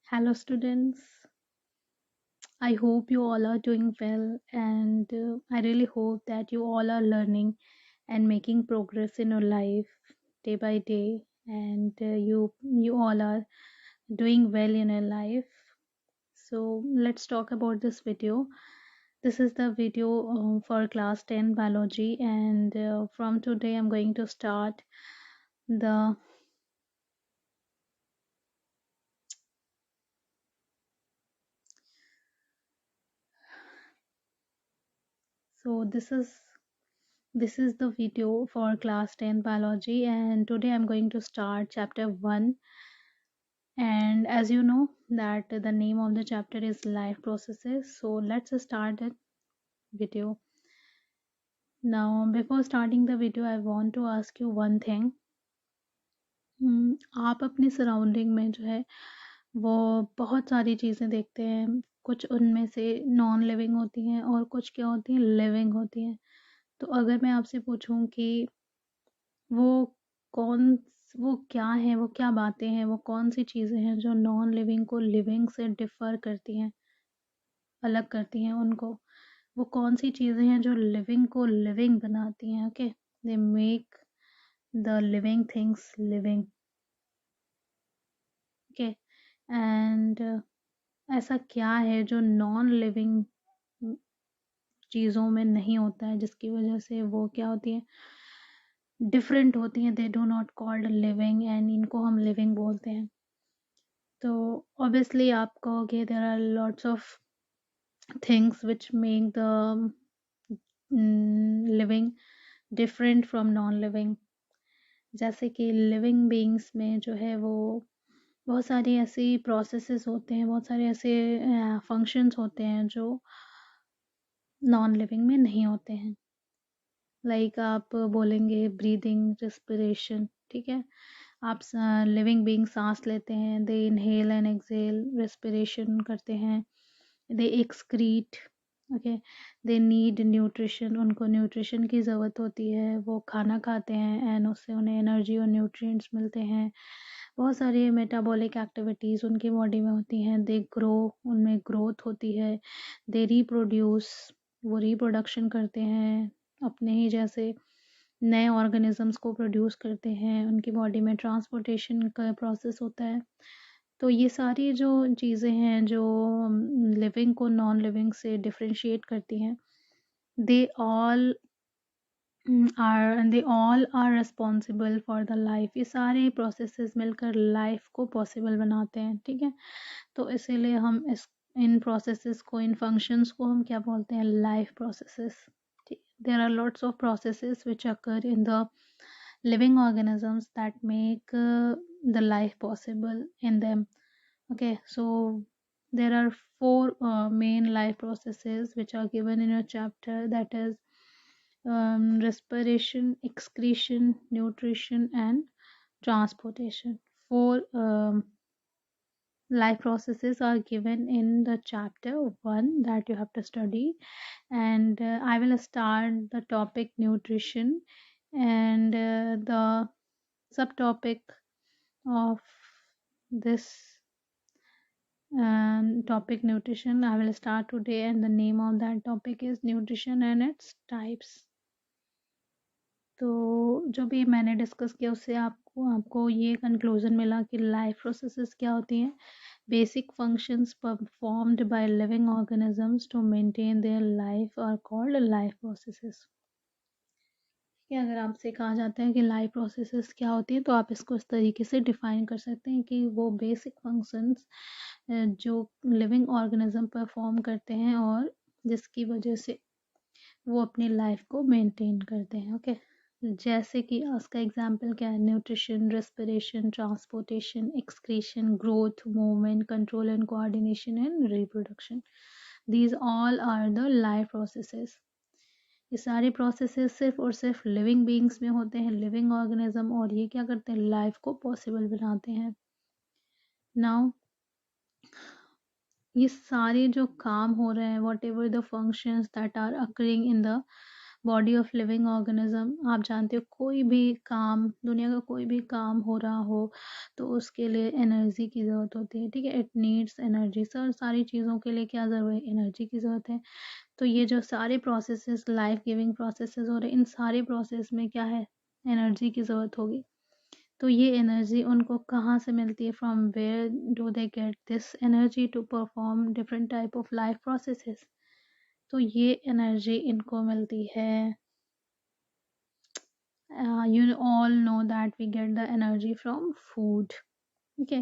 Hello, students. I hope you all are doing well, and I really hope that you all are learning and making progress in your life day by day, and you all are doing well in your life. So let's talk about this video. This is the video for class 10 biology, and from today I'm going to start the so this is the video for class 10 biology, and today I'm going to start chapter 1. And as you know that the name of the chapter is life processes, so let's start the video. Now before starting the video I want to ask you one thing. आप अपनी surrounding में जो है वो बहुत सारी चीज़ें देखते हैं, कुछ उनमें से नॉन लिविंग होती हैं और कुछ क्या होती हैं, लिविंग होती हैं। तो अगर मैं आपसे पूछूं कि वो कौन वो क्या है, वो क्या बातें हैं, वो कौन सी चीज़ें हैं जो नॉन लिविंग को लिविंग से डिफ़र करती हैं, अलग करती हैं उनको, वो कौन सी चीज़ें हैं जो लिविंग को लिविंग बनाती हैं। Okay, they make the living things living. Okay, and ऐसा क्या है जो नॉन लिविंग चीज़ों में नहीं होता है, जिसकी वजह से वो क्या होती है, डिफरेंट होती हैं, they do not called living, and इनको हम लिविंग बोलते हैं। तो ऑब्वियसली आप कहोगे there are lots of things which make the living different from non living. जैसे कि लिविंग बीइंग्स में जो है वो बहुत सारी ऐसी प्रोसेसेस होते हैं, बहुत सारे ऐसे फंक्शंस होते हैं जो नॉन लिविंग में नहीं होते हैं। लाइक आप बोलेंगे ब्रीदिंग, रेस्पिरेशन, ठीक है। आप लिविंग बीइंग सांस लेते हैं, दे इनहेल एंड एक्सहेल, रेस्पिरेशन करते हैं, दे excrete, okay, they need nutrition, उनको न्यूट्रिशन की ज़रूरत होती है, वो खाना खाते हैं एंड उससे उन्हें एनर्जी और न्यूट्रिएंट्स मिलते हैं। बहुत सारी मेटाबॉलिक एक्टिविटीज़ उनकी बॉडी में होती हैं, दे ग्रो, उनमें ग्रोथ होती है, दे रिप्रोड्यूस, वो रिप्रोडक्शन करते हैं, अपने ही जैसे नए ऑर्गेनिजम्स को प्रोड्यूस करते हैं, उनकी बॉडी में ट्रांसपोर्टेशन का प्रोसेस होता है। तो ये सारी जो चीज़ें हैं जो लिविंग को नॉन लिविंग से डिफरेंशिएट करती हैं, they all they all are responsible for the life. ये सारे प्रोसेसेस मिलकर लाइफ को पॉसिबल बनाते हैं, ठीक है। तो इसीलिए हम इस इन प्रोसेसेस को, इन फंक्शंस को हम क्या बोलते हैं, life processes. There are lots of processes which occur in the living organisms that make the life possible in them. Okay, so there are four main life processes which are given in your chapter, that is respiration, excretion, nutrition, and transportation. Four life processes are given in the chapter 1 that you have to study, and I will start the topic nutrition, and the subtopic of this topic nutrition I will start today, and the name of that topic is nutrition and its types. तो जो भी मैंने discuss किया उससे आपको आपको ये conclusion मिला कि लाइफ प्रोसेसेस क्या होती हैं, basic functions performed by living organisms to maintain their life are called life processes. कि अगर आपसे कहा जाता है कि लाइफ प्रोसेसेस क्या होती हैं, तो आप इसको इस तरीके से डिफाइन कर सकते हैं कि वो बेसिक फंक्शंस जो लिविंग ऑर्गेनिज्म परफॉर्म करते हैं और जिसकी वजह से वो अपनी लाइफ को मेंटेन करते हैं। ओके, जैसे कि उसका एग्जांपल क्या है, nutrition, respiration, transportation, excretion, growth, movement, control and coordination and reproduction. These all are the life processes. ये सारे प्रोसेसेस सिर्फ और सिर्फ लिविंग बीइंग्स में होते हैं, लिविंग ऑर्गेनिज्म, और ये क्या करते हैं, लाइफ को पॉसिबल बनाते हैं। नाउ ये सारे जो काम हो रहे हैं, whatever the functions that are occurring in the body of living organism. आप जानते हो कोई भी काम, दुनिया का कोई भी काम हो रहा हो तो उसके लिए एनर्जी की ज़रूरत होती है, ठीक है। It needs energy. सर सारी चीज़ों के लिए क्या ज़रूरत है? एनर्जी की ज़रूरत है। तो ये जो सारे प्रोसेसेस, लाइफ गिविंग प्रोसेसेस हो रहे हैं, इन सारे प्रोसेस में क्या है? एनर्जी की ज़रूरत होगी। तो ये एनर्जी उनको कहाँ से मिलती है? From where do they get this energy to perform different type of life processes? तो ये एनर्जी इनको मिलती है। You all know that we get the energy from food. Okay.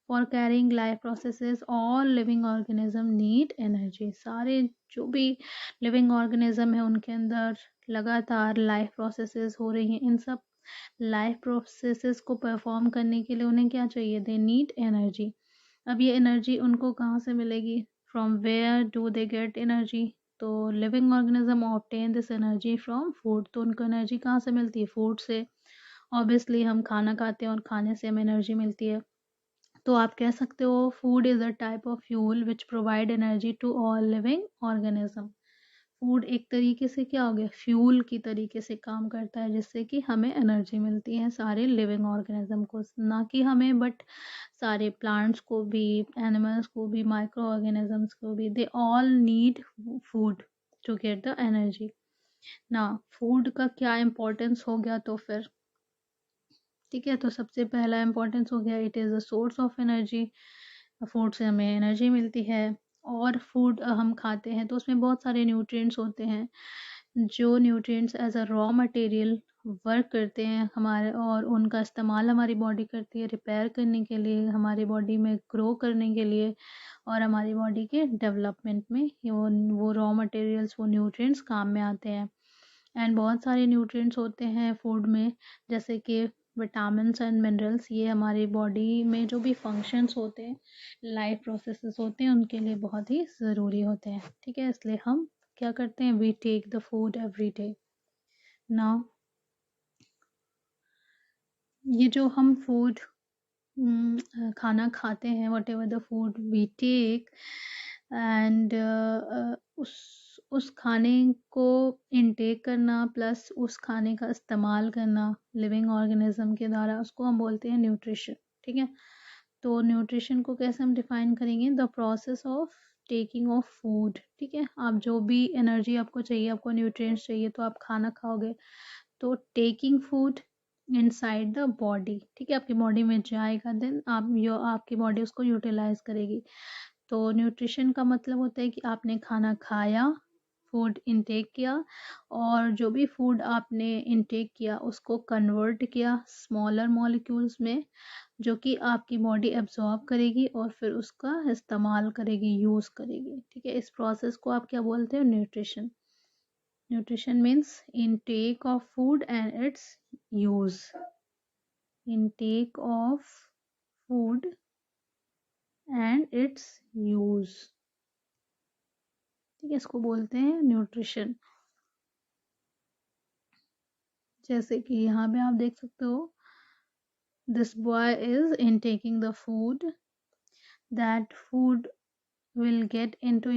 For carrying life processes, all living organism need energy. सारे जो भी living organism है उनके अंदर लगातार life processes हो रही हैं। इन सब life processes को perform करने के लिए उन्हें क्या चाहिए? They need energy. अब ये energy उनको कहाँ से मिलेगी? From where do they get energy? तो living organism obtain this energy from food. तो उनको एनर्जी कहाँ से मिलती है? फूड से। ऑब्वियसली हम खाना खाते हैं और खाने से हमें एनर्जी मिलती है। तो आप कह सकते हो food is a type of fuel which provide energy to all living organism. Food एक तरीके से क्या हो गया? फ्यूल की तरीके से काम करता है जिससे कि हमें एनर्जी मिलती है सारे लिविंग ऑर्गेनिज्म को, ना कि हमें बट सारे प्लांट्स को भी, एनिमल्स को भी, माइक्रो ऑर्गेनिजम्स को भी। They all need food to get the energy. ना फूड का क्या इम्पोर्टेंस हो गया? तो फिर ठीक है, तो सबसे पहला इम्पोर्टेंस हो गया it is a source of energy. Food से हमें एनर्जी मिलती है। और फूड हम खाते हैं तो उसमें बहुत सारे न्यूट्रिएंट्स होते हैं, जो nutrients as a raw material work करते हैं हमारे, और उनका इस्तेमाल हमारी बॉडी करती है रिपेयर करने के लिए, हमारी बॉडी में ग्रो करने के लिए, और हमारी बॉडी के डेवलपमेंट में वो रॉ मटेरियल्स, वो न्यूट्रिएंट्स काम में आते हैं। एंड बहुत सारे न्यूट्रिएंट्स होते हैं फूड में, जैसे कि विटामिन्स एंड मिनरल्स। ये हमारी बॉडी में जो भी फंक्शंस होते हैं, लाइफ प्रोसेसेस होते हैं, उनके लिए बहुत ही ज़रूरी होते हैं, ठीक है। इसलिए हम क्या करते हैं? We take the food every day. Now ये जो हम फूड खाना खाते हैं, whatever the food we take, and उस खाने को इनटेक करना प्लस उस खाने का इस्तेमाल करना लिविंग ऑर्गेनिज्म के द्वारा, उसको हम बोलते हैं न्यूट्रिशन, ठीक है। तो न्यूट्रिशन को कैसे हम डिफाइन करेंगे? The process of taking of food, ठीक है। आप जो भी एनर्जी आपको चाहिए, आपको न्यूट्रिएंट्स चाहिए, तो आप खाना खाओगे। तो taking food inside the body, ठीक है, आपकी बॉडी में जाएगा, देन आपकी बॉडी उसको यूटिलाइज करेगी। तो न्यूट्रिशन का मतलब होता है कि आपने खाना खाया, फूड इनटेक किया, और जो भी फूड आपने इनटेक किया उसको कन्वर्ट किया स्मॉलर मॉलिक्यूल्स में, जो कि आपकी बॉडी एब्जॉर्ब करेगी और फिर उसका इस्तेमाल करेगी, यूज़ करेगी, ठीक है। इस प्रोसेस को आप क्या बोलते हो? Nutrition. Nutrition means intake of food and its use. Intake of food and its use, ठीक है, इसको बोलते हैं न्यूट्रिशन। जैसे कि यहाँ पे आप देख सकते हो, this boy is intaking the food, that food will get into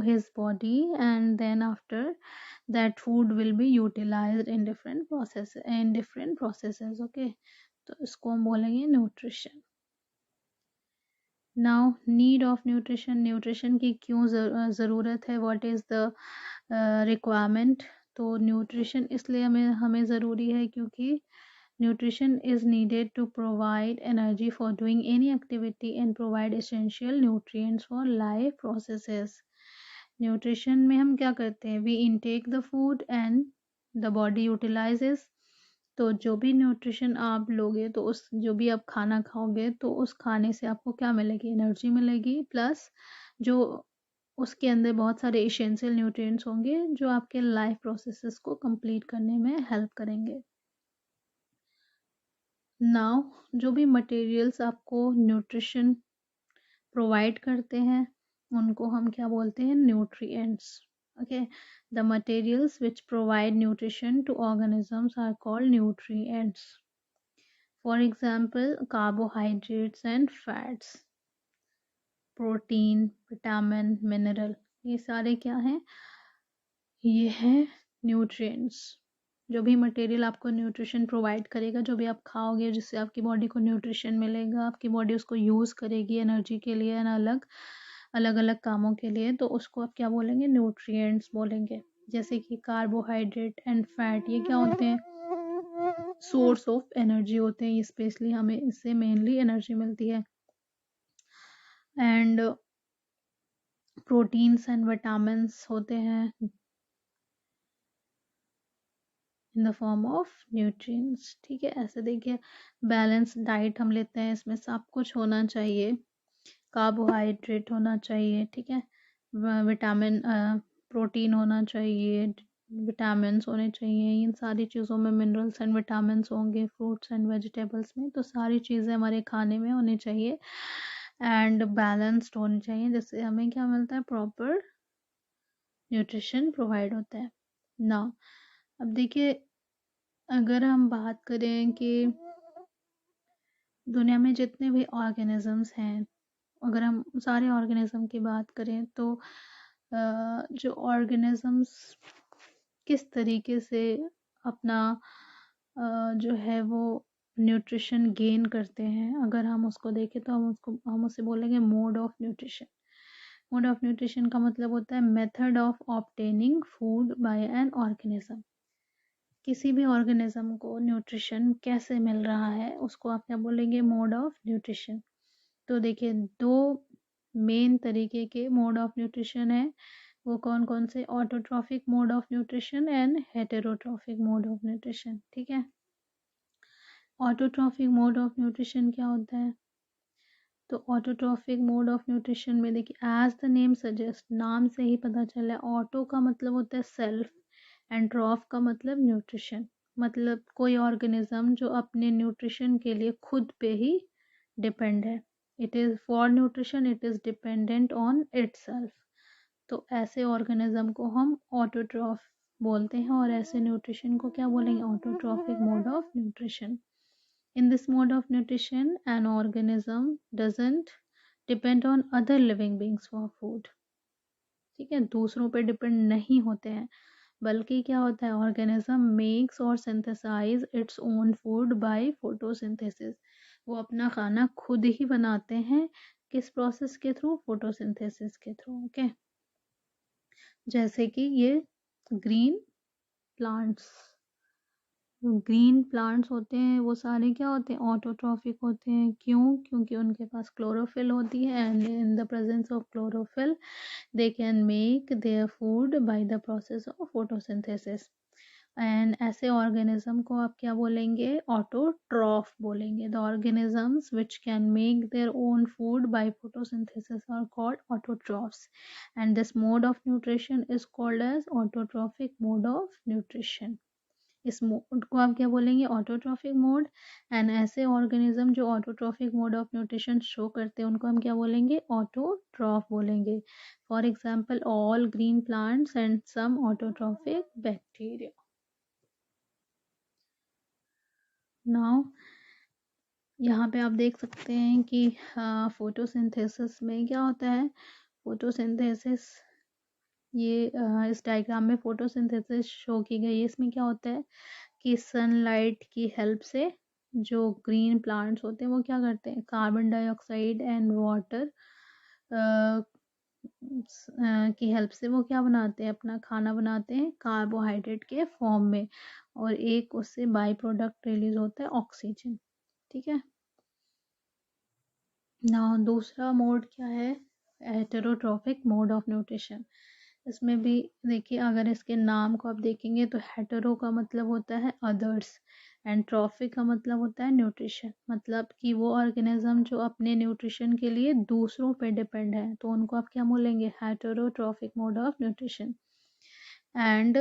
his body, and then after that food will be utilized in different processes, okay। तो इसको हम बोलेंगे nutrition. Now need of nutrition, nutrition की क्यों ज़रूरत है? What is the requirement? तो nutrition इसलिए हमें ज़रूरी है क्योंकि nutrition is needed to provide energy for doing any activity and provide essential nutrients for life processes. Nutrition में हम क्या करते हैं? We intake the food and the body utilizes. तो जो भी न्यूट्रिशन आप लोगे, तो उस जो भी आप खाना खाओगे तो उस खाने से आपको क्या मिलेगी? एनर्जी मिलेगी, प्लस जो उसके अंदर बहुत सारे एसेंशियल न्यूट्रिएंट्स होंगे जो आपके लाइफ प्रोसेसेस को कंप्लीट करने में हेल्प करेंगे। नाउ जो भी मटेरियल्स आपको न्यूट्रिशन प्रोवाइड करते हैं उनको हम क्या बोलते हैं? Nutrients, okay. The materials which provide nutrition to organisms are called nutrients. For example carbohydrates and fats, protein, vitamin, mineral, ये सारे क्या हैं? ये हैं न्यूट्रिएंट्स, जो भी मटेरियल आपको न्यूट्रिशन प्रोवाइड करेगा, जो भी आप खाओगे जिससे आपकी बॉडी को न्यूट्रिशन मिलेगा, आपकी बॉडी उसको यूज़ करेगी एनर्जी के लिए एंड अलग अलग कामों के लिए, तो उसको आप क्या बोलेंगे? न्यूट्रिएंट्स बोलेंगे। जैसे कि कार्बोहाइड्रेट एंड फैट, ये क्या होते हैं? सोर्स ऑफ एनर्जी होते हैं, ये स्पेशली हमें इससे मेनली एनर्जी मिलती है। एंड प्रोटीन्स एंड विटामिन्स होते हैं in the form of nutrients. ठीक है, ऐसे देखिए बैलेंस डाइट हम लेते हैं, इसमें सब कुछ होना चाहिए, कार्बोहाइड्रेट होना चाहिए, ठीक है, विटामिन प्रोटीन होना चाहिए, विटामिन्स होने चाहिए, इन सारी चीज़ों में मिनरल्स एंड विटामिन्स होंगे फ्रूट्स एंड वेजिटेबल्स में, तो सारी चीज़ें हमारे खाने में होनी चाहिए एंड बैलेंस्ड होनी चाहिए, जिससे हमें क्या मिलता है? प्रॉपर न्यूट्रिशन प्रोवाइड होता है ना। अब देखिए अगर हम बात करें कि दुनिया में जितने भी ऑर्गेनिजम्स हैं, अगर हम सारे ऑर्गेनिज्म की बात करें तो जो ऑर्गेनिजम्स किस तरीके से अपना जो है वो न्यूट्रिशन गेन करते हैं, अगर हम उसको देखें तो हम उसे बोलेंगे mode of nutrition. Mode of nutrition का मतलब होता है method of obtaining food by an organism. किसी भी ऑर्गेनिज्म को न्यूट्रिशन कैसे मिल रहा है उसको आप क्या बोलेंगे? Mode of nutrition. तो देखिए दो मेन तरीके के मोड ऑफ न्यूट्रिशन है, वो कौन कौन से? Autotrophic mode of nutrition and heterotrophic mode of nutrition. ठीक है, ऑटोट्रॉफिक मोड ऑफ न्यूट्रिशन क्या होता है? तो ऑटोट्रॉफिक मोड ऑफ न्यूट्रिशन में देखिए एज द नेम सजेस्ट, नाम से ही पता चला है, ऑटो का मतलब होता है सेल्फ एंड ट्रॉफ का मतलब न्यूट्रिशन, मतलब कोई ऑर्गेनिज्म जो अपने न्यूट्रिशन के लिए खुद पे ही डिपेंड है, it is for nutrition it is dependent on itself. तो ऐसे ऑर्गेनिज्म को हम ऑटोट्रॉफ बोलते हैं और ऐसे न्यूट्रिशन को क्या बोलेंगे? Autotrophic mode of nutrition. In this mode of nutrition, an organism doesn't depend on other living beings for food. ठीक है, दूसरों पे डिपेंड नहीं होते हैं, बल्कि क्या होता है? ऑर्गेनिज्म मेक्स और synthesize its own food by photosynthesis. वो अपना खाना खुद ही बनाते हैं, किस प्रोसेस के थ्रू? फोटोसिंथेसिस के थ्रू। ओके, जैसे कि ये ग्रीन प्लांट्स, ग्रीन प्लांट्स होते हैं वो सारे क्या होते हैं? ऑटोट्रॉफिक होते हैं। क्यों? क्योंकि उनके पास क्लोरोफिल होती है and in the presence of chlorophyll they can make their food by the process of photosynthesis. And ऐसे ऑर्गेनिज्म को आप क्या बोलेंगे? ऑटोट्रॉफ बोलेंगे। The organisms which can make their own food by photosynthesis are called autotrophs and this mode of nutrition is called as autotrophic mode of nutrition. इस mode को आप क्या बोलेंगे? Autotrophic mode. एंड ऐसे ऑर्गेनिज्म जो autotrophic mode of nutrition show करते हैं उनको हम क्या बोलेंगे? ऑटोट्रॉफ बोलेंगे। For example all green plants and some autotrophic bacteria. Now यहाँ पे आप देख सकते हैं कि फोटोसिंथेसिस में क्या होता है? फोटोसिंथेसिस, ये इस डायग्राम में फोटोसिंथेसिस शो की गई है। इसमें क्या होता है कि सनलाइट की हेल्प से जो ग्रीन प्लांट्स होते हैं वो क्या करते हैं? कार्बन डाइऑक्साइड एंड वाटर की हेल्प से वो क्या बनाते हैं? अपना खाना बनाते हैं कार्बोहाइड्रेट के फॉर्म में, और एक उससे बाई प्रोडक्ट रिलीज होता है ऑक्सीजन। ठीक है, ना दूसरा मोड क्या है? Heterotrophic mode of nutrition. इसमें भी देखिए अगर इसके नाम को आप देखेंगे तो हेटेरो का मतलब होता है अदर्स एंड ट्रॉफिक का मतलब होता है न्यूट्रिशन, मतलब कि वो ऑर्गेनिज्म जो अपने न्यूट्रिशन के लिए दूसरों पे डिपेंड है, तो उनको आप क्या बोलेंगे? Heterotrophic mode of nutrition. And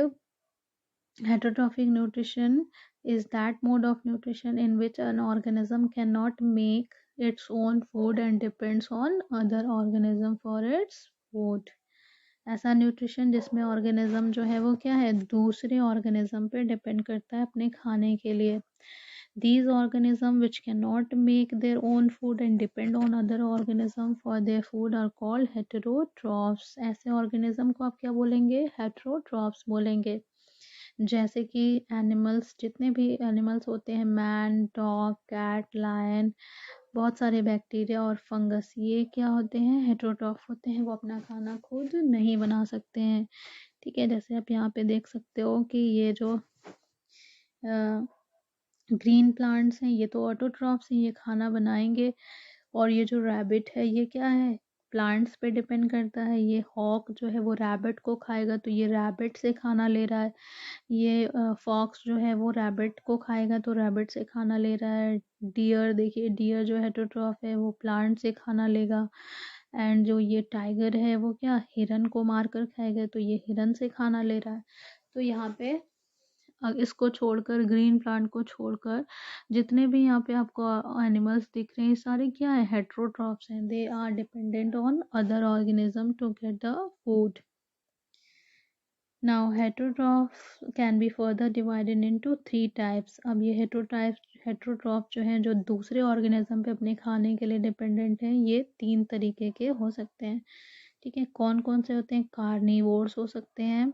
heterotrophic nutrition is that mode of nutrition in which an organism cannot make its own food and depends on other organism for its food. ऐसा न्यूट्रिशन जिसमें organism जो है वो क्या है? दूसरे organism पे depend करता है अपने खाने के लिए। These organisms which cannot make their own food and depend on other organism for their food are called heterotrophs. ऐसे ऑर्गेनिज्म को आप क्या बोलेंगे? हेटेरोट्रॉफ्स बोलेंगे। जैसे कि एनिमल्स, जितने भी एनिमल्स होते हैं, मैन, डॉग, कैट, लायन, बहुत सारे बैक्टीरिया और फंगस, ये क्या होते हैं, हेटेरोट्रॉफ होते हैं, वो अपना खाना खुद नहीं बना सकते हैं। ठीक है, जैसे आप यहाँ पे देख सकते हो कि ये जो ग्रीन प्लांट्स हैं, ये तो ऑटोट्रॉफ्स हैं, ये खाना बनाएंगे। और ये जो रैबिट है, ये क्या है, प्लांट्स पे डिपेंड करता है। ये हॉक जो है वो रैबिट को खाएगा, तो ये रैबिट से खाना ले रहा है। ये फॉक्स जो है वो रैबिट को खाएगा, तो रैबिट से खाना ले रहा है। डियर, देखिए डियर जो हेटेरोट्रॉफ है वो प्लांट से खाना लेगा। एंड जो ये टाइगर है वो क्या, हिरन को मार कर खाएगा, तो ये हिरन से खाना ले रहा है। तो यहाँ पे इसको छोड़कर, ग्रीन प्लांट को छोड़कर, जितने भी यहाँ पे आपको एनिमल्स दिख रहे हैं, सारे क्या है, हेटेरोट्रॉफ्स हैं। They are dependent on other organism to get the food. Now heterotroph can be further divided into 3 types. अब ये हेटेरोट्रॉफ जो हैं, जो दूसरे ऑर्गेनिज्म पे अपने खाने के लिए डिपेंडेंट हैं, ये 3 तरीके के हो सकते हैं। ठीक है, कौन कौन से होते हैं, कार्निवोर्स हो सकते हैं।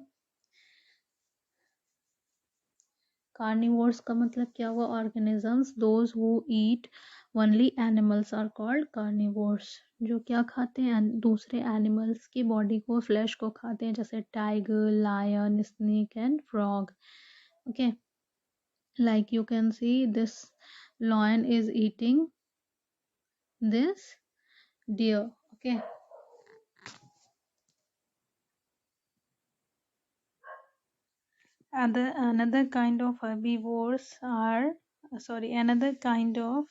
कार्निवोर्स का मतलब क्या हुआ, organisms those who eat only animals are called carnivores. जो क्या खाते हैं, दूसरे एनिमल्स की बॉडी को, फ्लैश को खाते हैं, जैसे tiger, lion, snake and frog. Okay, like you can see this lion is eating this deer. Okay, another kind of herbivores are, sorry, another kind of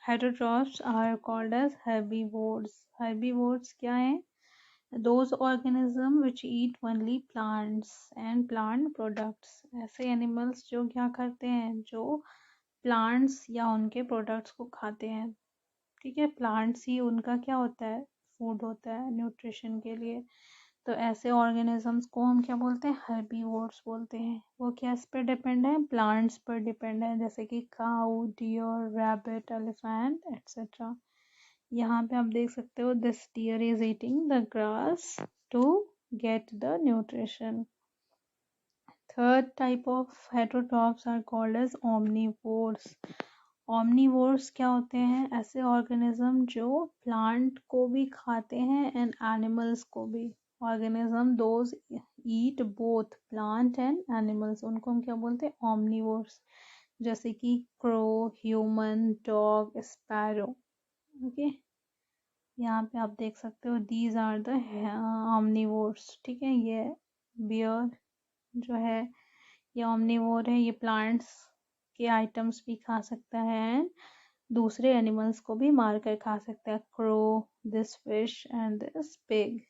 heterotrophs are called as herbivores. Herbivores क्या है, those organisms which eat only plants and plant products. ऐसे animals जो क्या करते हैं, जो plants या उनके products को खाते हैं। ठीक है, प्लांट्स ही उनका क्या होता है, फूड होता है न्यूट्रिशन के लिए। तो ऐसे ऑर्गेनिजम्स को हम क्या बोलते हैं, हर्बीवोर्स बोलते हैं। वो किस पे डिपेंड है, प्लांट्स पर डिपेंड है, जैसे कि cow, deer, rabbit, elephant etcetera. यहाँ पे आप देख सकते हो, this deer is eating the grass to get the nutrition. Third type of heterotrophs are called as omnivores. Omnivores क्या होते हैं, ऐसे ऑर्गेनिज्म जो प्लांट को भी खाते हैं एंड एनिमल्स को भी। Organism those eat both plant and animals, उनको हम क्या बोलते हैं, omnivores। जैसे कि crow, human, dog, sparrow. Okay, यहाँ पे आप देख सकते हो, दीज आर द omnivores। ठीक है, ये बियर जो है ये omnivore है, ये प्लांट्स के आइटम्स भी खा सकता है, दूसरे एनिमल्स को भी मार कर खा सकता है। Crow, this fish and this pig.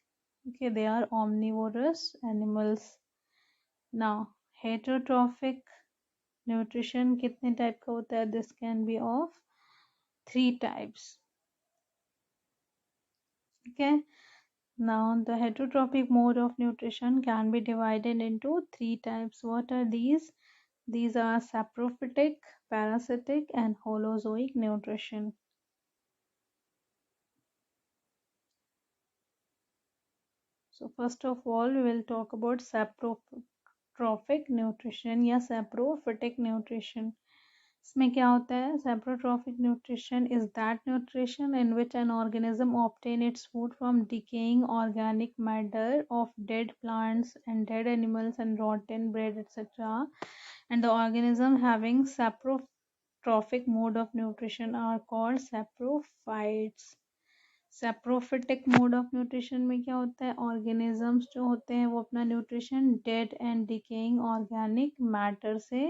Okay, they are omnivorous animals. Now heterotrophic nutrition कितने टाइप का होता है, this can be of 3 types. okay, now the heterotrophic mode of nutrition can be divided into 3 types. What are these? These are saprophytic, parasitic and holozoic nutrition. So first of all we will talk about saprotrophic nutrition या saprophytic nutrition. इसमें क्या होता है, saprotrophic nutrition is that nutrition in which an organism obtain its food from decaying organic matter of dead plants and dead animals and rotten bread etc. And the organism having saprotrophic mode of nutrition are called saprophytes. Saprophytic mode of nutrition में क्या होता है, organisms जो होते हैं वो अपना nutrition dead and decaying organic matter से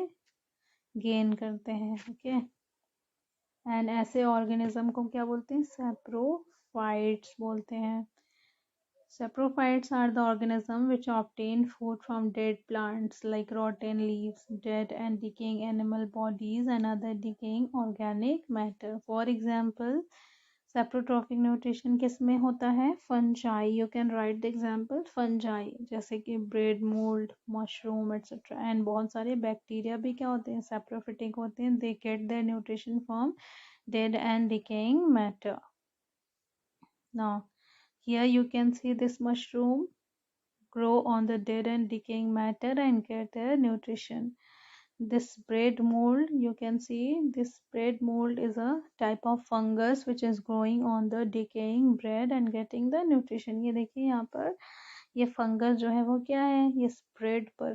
गेन करते हैं। ओके, एंड ऐसे ऑर्गेनिज्म को क्या बोलते हैं, सैप्रोफाइट्स बोलते हैं। Saprophytes are the organisms which obtain food from dead plants like rotten leaves, dead and decaying animal bodies and other decaying organic matter. For example, saprotrophic nutrition किसमें होता है, fungi. You can write the example fungi, जैसे कि bread mold, mushroom etc. and बहुत सारे bacteria भी क्या होते हैं, saprophytic होते हैं. They get their nutrition from dead and decaying matter. Now Here you can see this mushroom grow on the dead and decaying matter and get their nutrition. This bread mold, you can see this bread mold is a type of fungus which is growing on the decaying bread and getting the nutrition. ये देखिए यहाँ पर ये fungus जो है वो क्या है, ये ब्रेड पर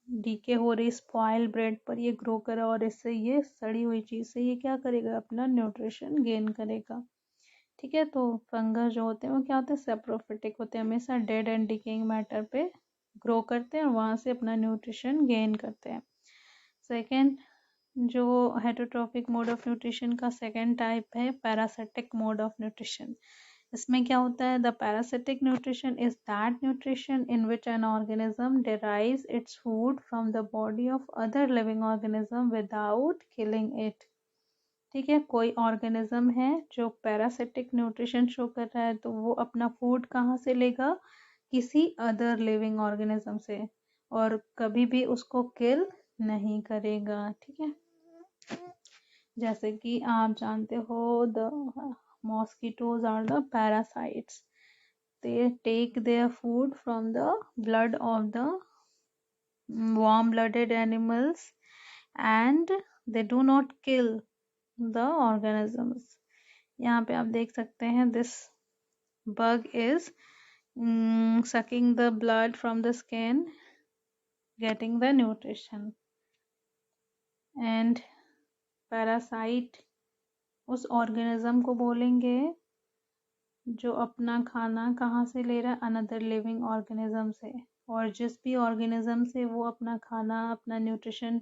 डीके हो रही स्पॉइल ब्रेड पर ये ग्रो करा और इससे ये सड़ी हुई चीज से ये क्या करेगा, अपना न्यूट्रिशन गेन करेगा। ठीक है, तो फंगस जो होते हैं वो क्या होते हैं, सेप्रोफिटिक होते हैं, हमेशा डेड एंड डिकेइंग मैटर पे ग्रो करते हैं और वहां से अपना न्यूट्रिशन गेन करते हैं। सेकेंड, जो हेटरोट्रॉफिक मोड ऑफ न्यूट्रिशन का सेकेंड टाइप है पैरासिटिक मोड ऑफ न्यूट्रिशन। इसमें क्या होता है, the parasitic nutrition is that nutrition in which an organism derives its food from the body of other living organism without killing it. ठीक है, कोई organism है जो पैरासिटिक न्यूट्रिशन शो कर रहा है तो वो अपना फूड कहाँ से लेगा, किसी अदर लिविंग ऑर्गेनिज्म से, और कभी भी उसको किल नहीं करेगा। ठीक है, जैसे कि आप जानते हो the mosquitoes are the parasites. They take their food from the blood of the warm-blooded animals and they do not kill the organisms. यहाँ पे आप देख सकते हैं this bug is sucking the blood from the skin, getting the nutrition. And parasite उस organism को बोलेंगे जो अपना खाना कहाँ से ले रहा है, अनदर लिविंग ऑर्गेनिज्म से, और जिस भी ऑर्गेनिज्म से वो अपना खाना अपना न्यूट्रिशन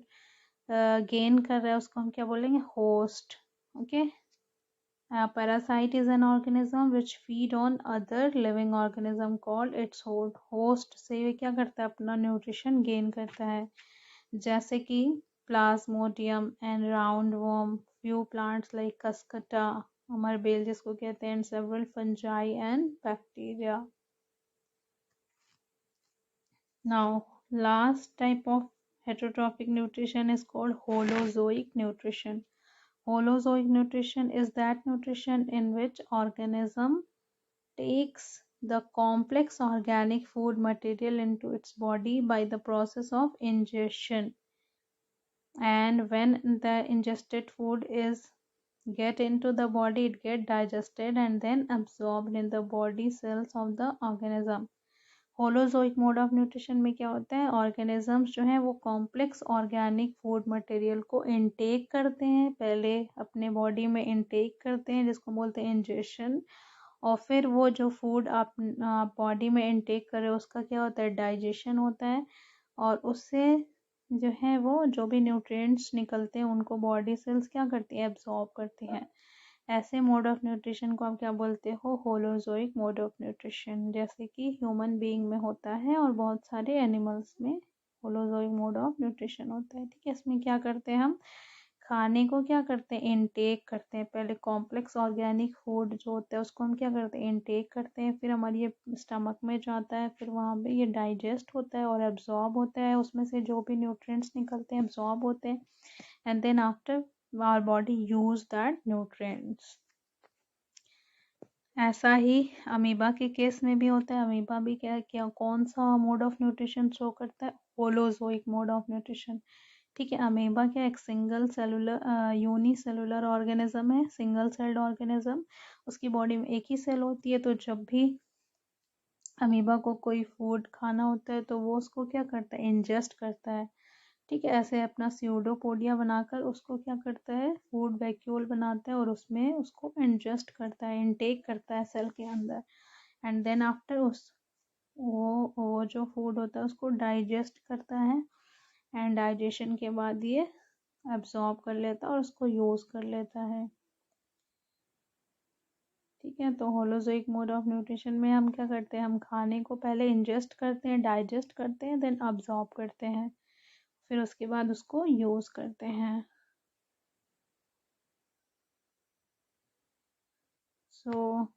गेन कर रहा है उसको हम क्या बोलेंगे, host. Okay, parasite is an organism which feed on other living organism called its host से ये क्या करता है, अपना न्यूट्रिशन गेन करता है, जैसे कि Plasmodium and round worm, few plants like Cuscuta, अमरबेल जिसको कहते हैं, and several fungi and bacteria. Now, last type of heterotrophic nutrition is called holozoic nutrition. Holozoic nutrition is that nutrition in which organism takes the complex organic food material into its body by the process of ingestion, and when the ingested food is get into the body, it get digested and then absorbed in the body cells of the organism. Holozoic mode of nutrition में क्या होता है, organisms जो हैं वो complex organic food material को intake करते हैं, पहले अपने बॉडी में इनटेक करते हैं जिसको बोलते हैं इंजेशन, और फिर वो जो फूड आप बॉडी में इनटेक कर रहे हो उसका क्या होता है, डाइजेशन होता है, और उससे जो है वो जो भी न्यूट्रिएंट्स निकलते हैं उनको बॉडी सेल्स क्या करती है, एब्जॉर्ब करती हैं। ऐसे मोड ऑफ न्यूट्रिशन को आप क्या बोलते हो, होलोजोइक मोड ऑफ न्यूट्रिशन, जैसे कि ह्यूमन बीइंग में होता है और बहुत सारे एनिमल्स में होलोजोइक मोड ऑफ न्यूट्रिशन होता है। ठीक है, इसमें क्या करते हैं, हम खाने को क्या करते हैं, इनटेक करते हैं, पहले कॉम्प्लेक्स ऑर्गेनिक फूड जो होता है उसको हम क्या करते हैं, इनटेक करते हैं, फिर हमारी ये स्टमक में जाता है, फिर वहाँ पे ये डाइजेस्ट होता है और एब्जॉर्ब होता है, उसमें से जो भी न्यूट्रिएंट्स निकलते हैं एब्जॉर्ब होते हैं, and then after our body use that nutrients. ऐसा ही अमीबा के केस में भी होता है। अमीबा भी क्या क्या कौन सा मोड ऑफ न्यूट्रिशन शो करता है, होलोजोइक मोड ऑफ न्यूट्रिशन। ठीक है, अमीबा क्या एक सिंगल सेलुलर यूनिसेलुलर ऑर्गेनिज्म है, सिंगल सेल्ड ऑर्गेनिज्म, उसकी बॉडी में एक ही सेल होती है, तो जब भी अमीबा को कोई फूड खाना होता है तो वो उसको क्या करता है, इंजेस्ट करता है। ठीक है, ऐसे अपना स्यूडोपोडिया बनाकर उसको क्या करता है, फूड वैक्यूल बनाता है और उसमें उसको इंजेस्ट करता है, इनटेक करता है सेल के अंदर, एंड देन आफ्टर उस वो जो फूड होता है उसको डाइजेस्ट करता है, एंड डाइजेशन के बाद ये एब्जॉर्ब कर लेता है और उसको यूज कर लेता है। ठीक है, तो होलोजोइक मोड ऑफ न्यूट्रिशन में हम क्या करते हैं, हम खाने को पहले इंजेस्ट करते हैं, डाइजेस्ट करते हैं, देन अब्जॉर्ब करते हैं, फिर उसके बाद उसको यूज करते हैं। So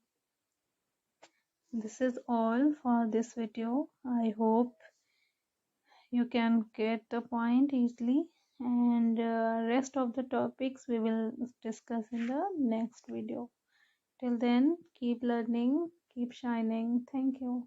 this is all for this video. I hope you can get the point easily, and rest of the topics we will discuss in the next video. Till then, keep learning, keep shining. Thank you.